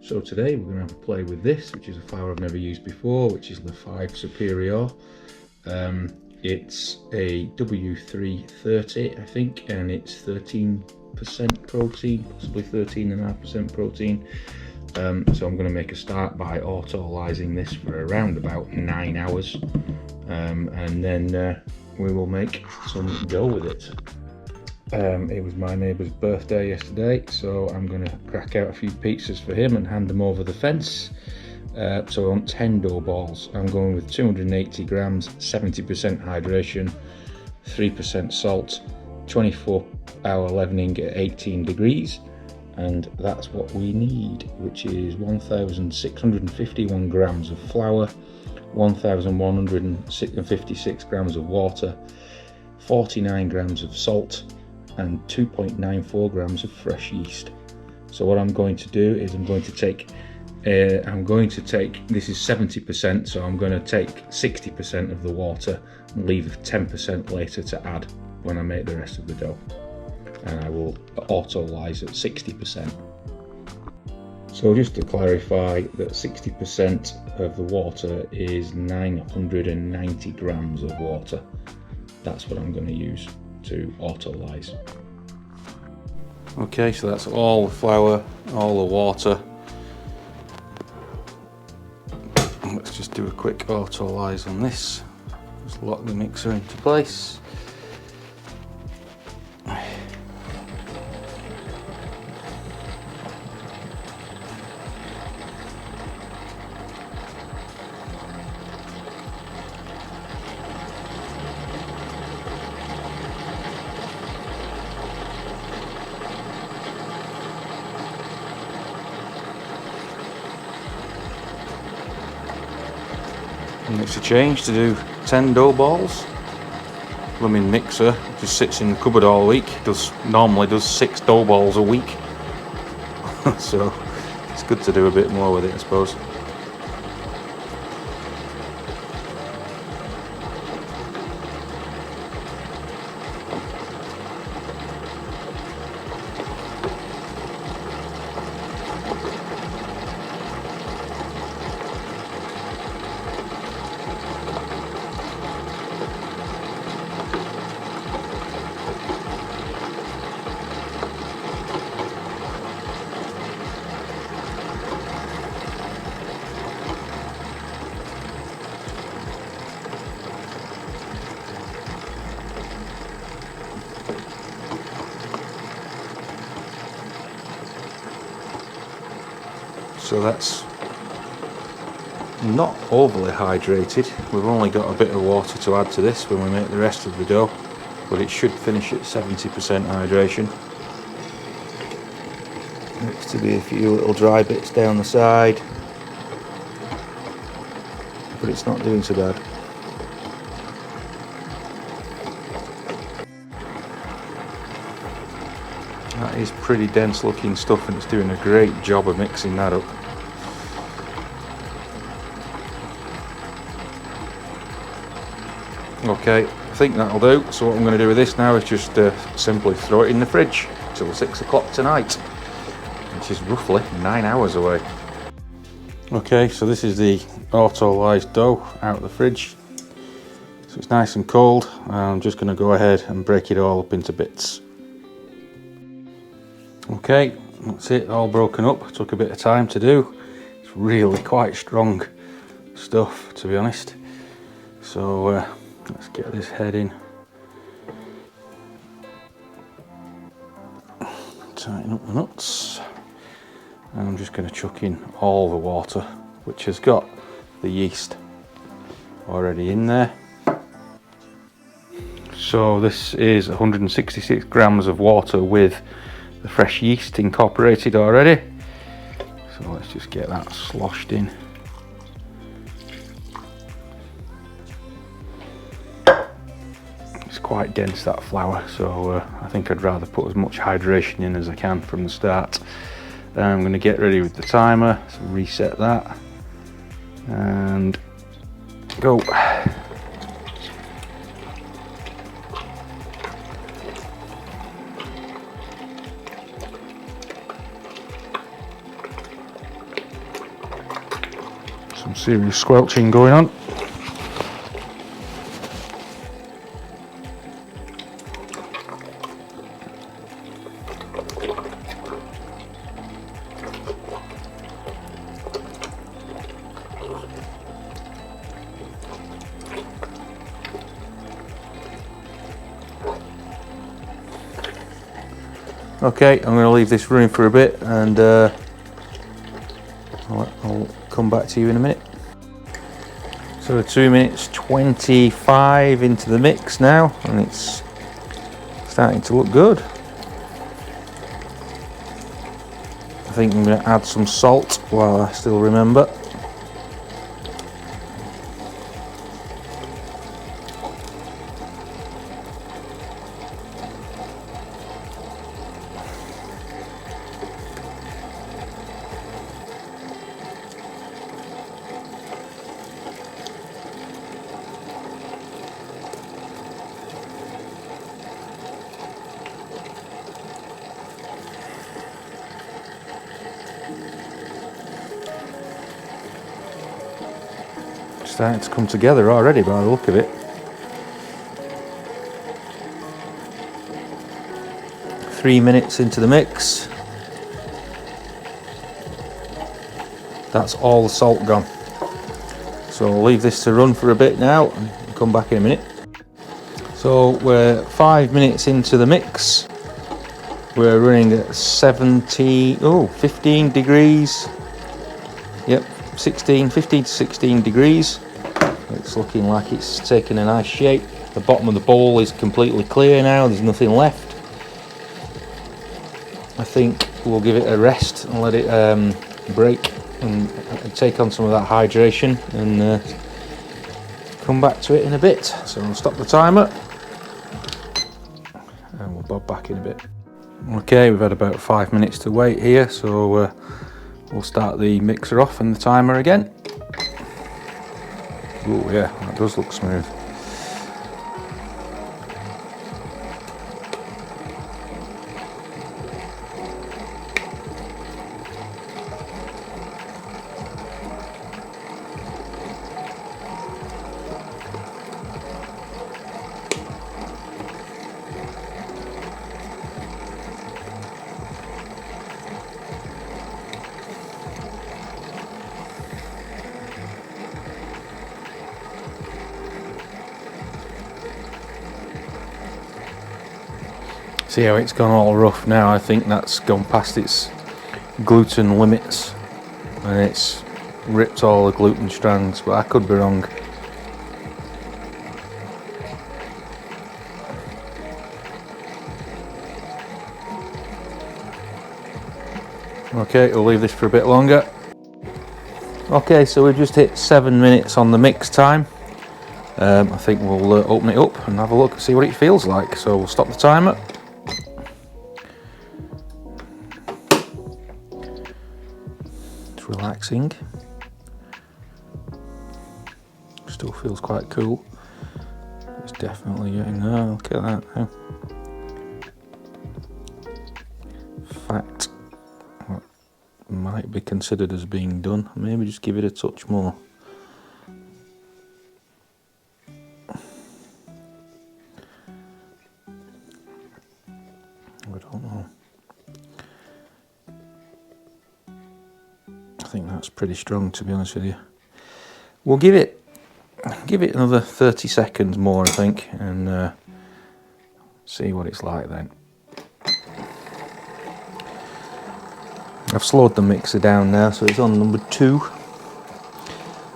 So today we're going to have a play with this, which is a flour I've never used before, which is Le5 Superiore. It's a W330, I think, and it's 13% protein, possibly 13.5% protein. So I'm going to make a start by autolyzing this for around about 9 hours, and then we will make some dough with it. It was my neighbour's birthday yesterday, so I'm going to crack out a few pizzas for him and hand them over the fence. So I want 10 dough balls. I'm going with 280 grams, 70% hydration, 3% salt, 24-hour leavening at 18 degrees, and that's what we need, which is 1,651 grams of flour, 1,156 grams of water, 49 grams of salt, and 2.94 grams of fresh yeast. So what I'm going to do is I'm going to take, this is 70%, so I'm going to take 60% of the water and leave 10% later to add when I make the rest of the dough. And I will autolyze at 60%. So just to clarify, that 60% of the water is 990 grams of water. That's what I'm going to use to autolyze. Okay, so that's all the flour, all the water. Let's just do a quick autolyze on this. Just lock the mixer into place. And it's a change to do 10 dough balls. Blooming mixer just sits in the cupboard all week. Normally does 6 dough balls a week. So it's good to do a bit more with it, I suppose. So that's not overly hydrated. We've only got a bit of water to add to this when we make the rest of the dough, but it should finish at 70% hydration. Looks to be a few little dry bits down the side, but it's not doing so bad. That is pretty dense looking stuff, and it's doing a great job of mixing that up. Okay, I think that'll do. So what I'm going to do with this now is just simply throw it in the fridge till 6 o'clock tonight, which is roughly 9 hours away. Okay, so this is the autolyzed dough out of the fridge. So it's nice and cold. I'm just going to go ahead and break it all up into bits. Okay, that's it, all broken up. Took a bit of time to do. It's really quite strong stuff, to be honest. So let's get this head in. Tighten up the nuts. And I'm just going to chuck in all the water, which has got the yeast already in there. So this is 166 grams of water with the fresh yeast incorporated already. So let's just get that sloshed in. It's quite dense, that flour, so I think I'd rather put as much hydration in as I can from the start. I'm going to get ready with the timer, so reset that and go. Some serious squelching going on. Okay, I'm going to leave this running for a bit, and I'll come back to you in a minute. So 2 minutes 25 into the mix now, and it's starting to look good. I think I'm going to add some salt while I still remember. Starting to come together already by the look of it. 3 minutes into the mix. That's all the salt gone. So I'll leave this to run for a bit now and come back in a minute. So we're 5 minutes into the mix. We're running at 15 degrees. Yep, 15 to 16 degrees. It's looking like it's taken a nice shape. The bottom of the bowl is completely clear now, there's nothing left. I think we'll give it a rest and let it break and take on some of that hydration, and come back to it in a bit. So I'll stop the timer and we'll bob back in a bit. Okay, we've had about 5 minutes to wait here, so we'll start the mixer off and the timer again. Oh yeah, that does look smooth. See how it's gone all rough now? I think that's gone past its gluten limits and it's ripped all the gluten strands, but I could be wrong. Okay, we'll leave this for a bit longer. Okay, so we've just hit 7 minutes on the mix time. I think we'll open it up and have a look and see what it feels like. So we'll stop the timer. It's relaxing. Still feels quite cool. It's definitely getting there. Look at that now. Fact, what might be considered as being done. Maybe just give it a touch more. I don't know. I think that's pretty strong, to be honest with you. We'll give it another 30 seconds more, I think, and see what it's like then. I've slowed the mixer down now, so it's on number 2.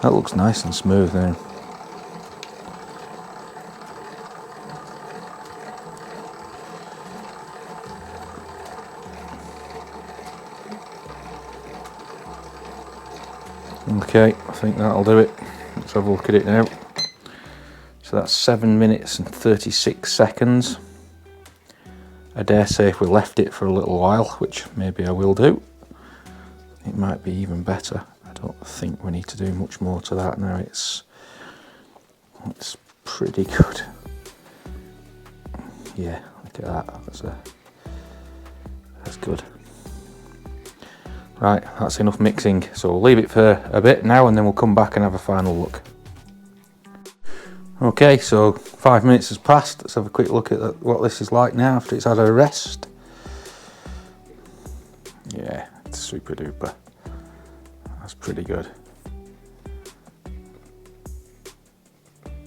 That looks nice and smooth now. Okay, I think that'll do it. Let's have a look at it now. So that's 7 minutes and 36 seconds. I dare say if we left it for a little while, which maybe I will do, it might be even better. I don't think we need to do much more to that now. It's pretty good. Yeah, look at that. That's good. Right, that's enough mixing, so we'll leave it for a bit now and then we'll come back and have a final look. Okay, so 5 minutes has passed. Let's have a quick look at what this is like now after it's had a rest. Yeah, it's super duper. That's pretty good.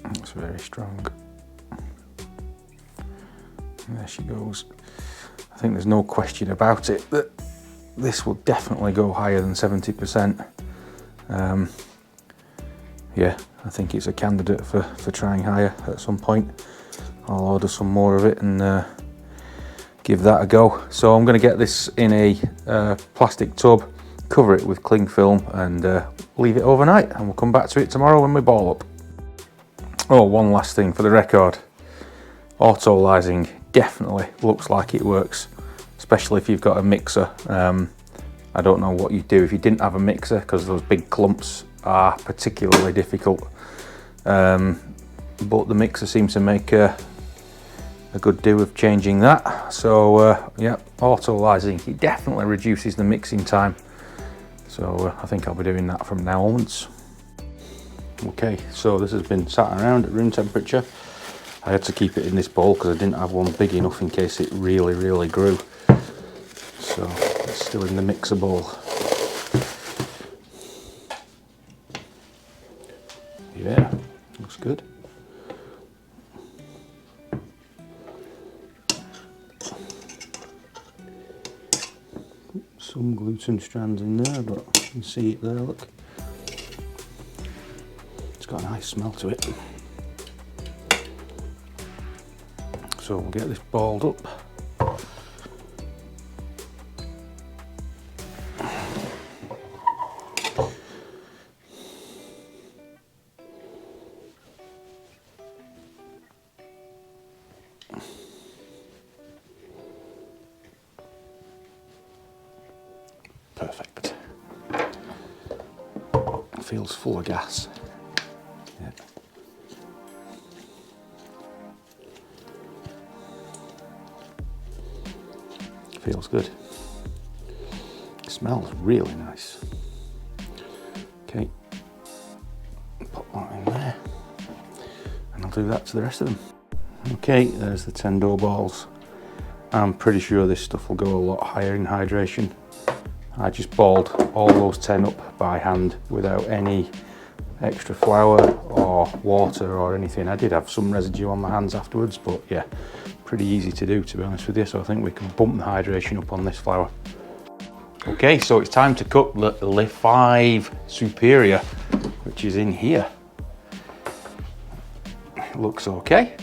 That's very strong. There she goes. I think there's no question about it that this will definitely go higher than 70%. Yeah, I think it's a candidate for trying higher at some point. I'll order some more of it and give that a go. So I'm going to get this in a plastic tub, cover it with cling film and leave it overnight, and we'll come back to it tomorrow when we ball up. Oh, one last thing for the record. Autolyzing definitely looks like it works, especially if you've got a mixer. I don't know what you'd do if you didn't have a mixer, because those big clumps are particularly difficult. But the mixer seems to make a good do of changing that. So yeah, autolyzing, it definitely reduces the mixing time. So I think I'll be doing that from now onwards. Okay, so this has been sat around at room temperature. I had to keep it in this bowl because I didn't have one big enough in case it really grew. So it's still in the mixer bowl. Yeah, looks good. Some gluten strands in there, but you can see it there, look. It's got a nice smell to it. So we'll get this balled up. Perfect. Feels full of gas. Yeah. Feels good. It smells really nice. Okay, pop that in there, and I'll do that to the rest of them. Okay, there's the 10 dough balls. I'm pretty sure this stuff will go a lot higher in hydration. I just balled all those 10 up by hand without any extra flour or water or anything. I did have some residue on my hands afterwards, but yeah, pretty easy to do, to be honest with you. So I think we can bump the hydration up on this flour. Okay, so it's time to cook the Le5 Superiore, which is in here. It looks okay.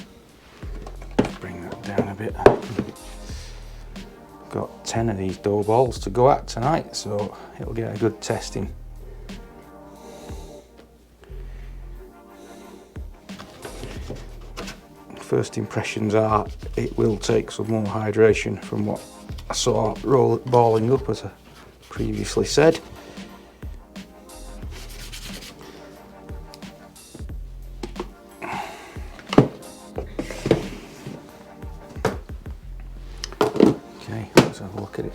Bring that down a bit. Got 10 of these dough balls to go at tonight, so it'll get a good testing. First impressions are it will take some more hydration from what I saw balling up, as I previously said. Okay, let's have a look at it.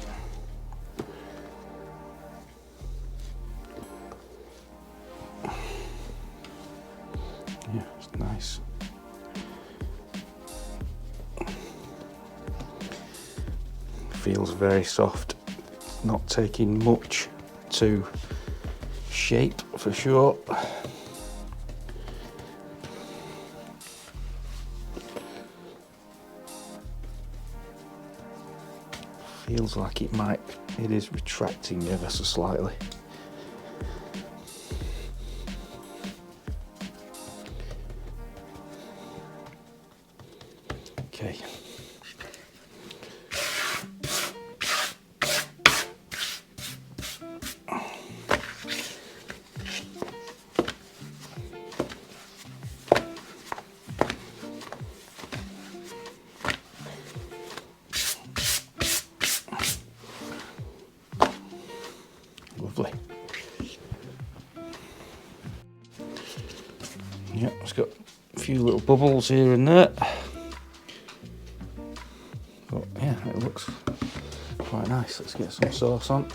Yeah, it's nice. Feels very soft, not taking much to shape for sure. Feels like it is retracting ever so slightly. Okay. Lovely. Yep, it's got a few little bubbles here and there. But yeah, it looks quite nice. Let's get some sauce on.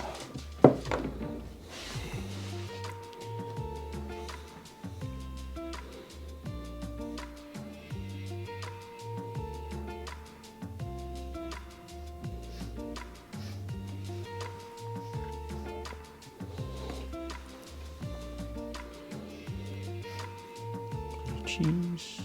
cheese.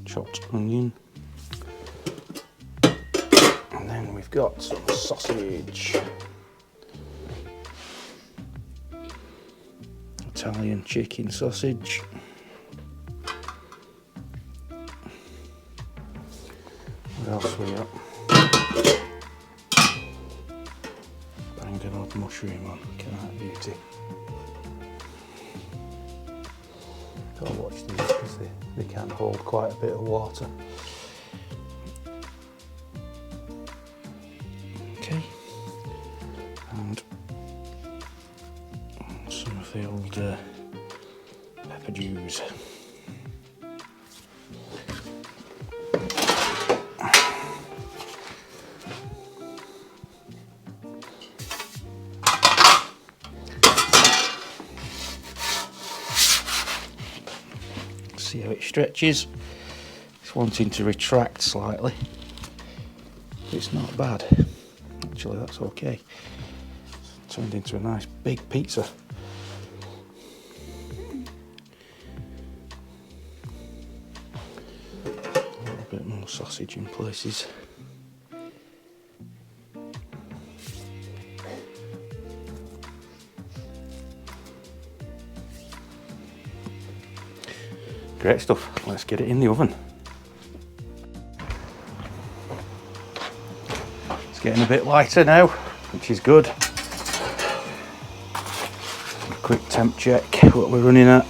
Chopped onion. And then we've got some sausage. Italian chicken sausage. What else we got? Bang an old mushroom on. Look at that beauty. Gotta watch these because they can hold quite a bit of water. Okay. And some of the old pepper juice. See how it stretches. It's wanting to retract slightly. It's not bad. Actually, that's okay. It's turned into a nice big pizza. A little bit more sausage in places. Great stuff. Let's get it in the oven. It's getting a bit lighter now, which is good. A quick temp check what we're running at.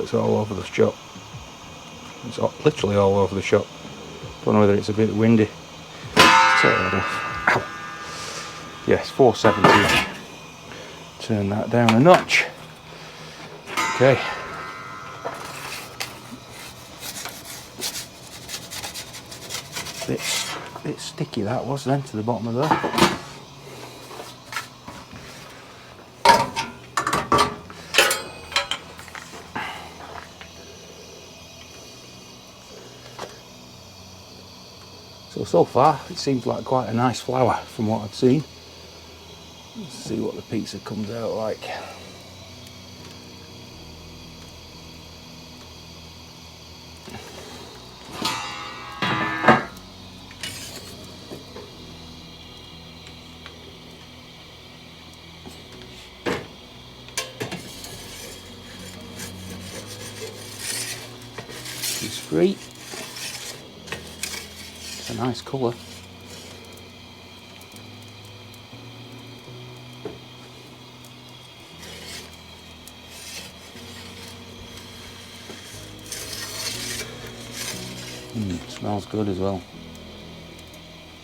It's all over the shop. It's literally all over the shop. Don't know whether it's a bit windy. Ow. Yes, 470. Turn that down a notch. Okay. Bit sticky that was then to the bottom of there. So far it seems like quite a nice flour from what I've seen. Let's see what the pizza comes out like. It's free. It's a nice colour. Smells good as well.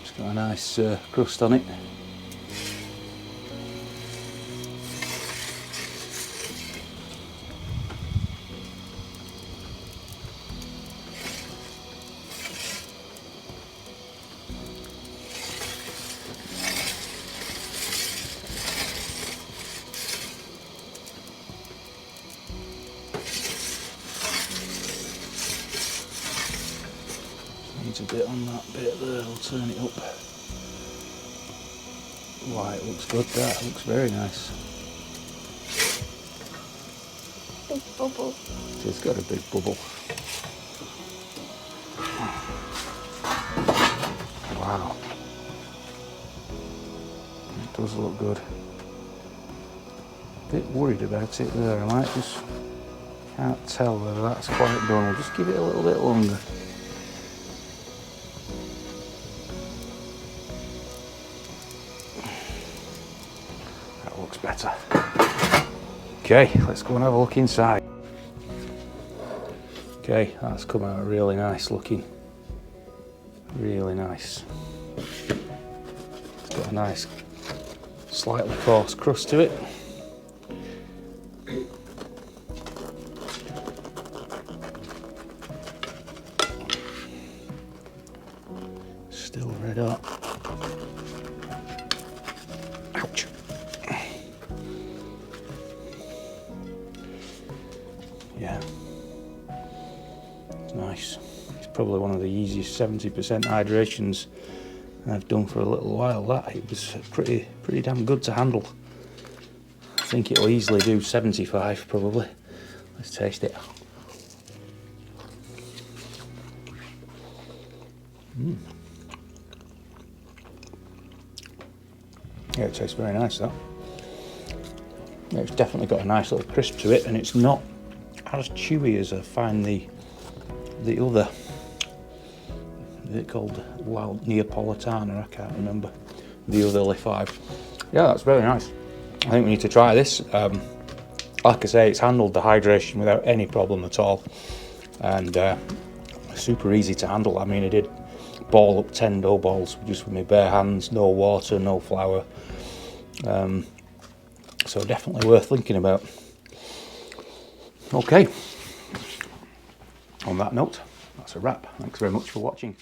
It's got a nice crust on it. Needs a bit on that bit there, I'll turn it up. Why, it looks good, that looks very nice. Big bubble. It's got a big bubble. Wow. It does look good. A bit worried about it there, I might just, can't tell whether that's quite done. I'll just give it a little bit longer. Looks better. Okay, let's go and have a look inside. Okay, that's come out really nice looking. Really nice. It's got a nice, slightly coarse crust to it. Still red hot. Ouch. Yeah, it's nice. It's probably one of the easiest 70% hydrations I've done for a little while. That it was pretty damn good to handle. I think it'll easily do 75 probably. Let's taste it. Yeah, it tastes very nice, that. Yeah, it's definitely got a nice little crisp to it, and it's not as chewy as I find the other. Is it called Wild Neapolitana? I can't remember. The other Le5. Yeah, that's very nice. I think we need to try this. Like I say, it's handled the hydration without any problem at all, and super easy to handle. I mean, I did ball up 10 dough balls just with my bare hands, no water, no flour. So definitely worth thinking about. Okay, on that note, that's a wrap. Thanks very much for watching.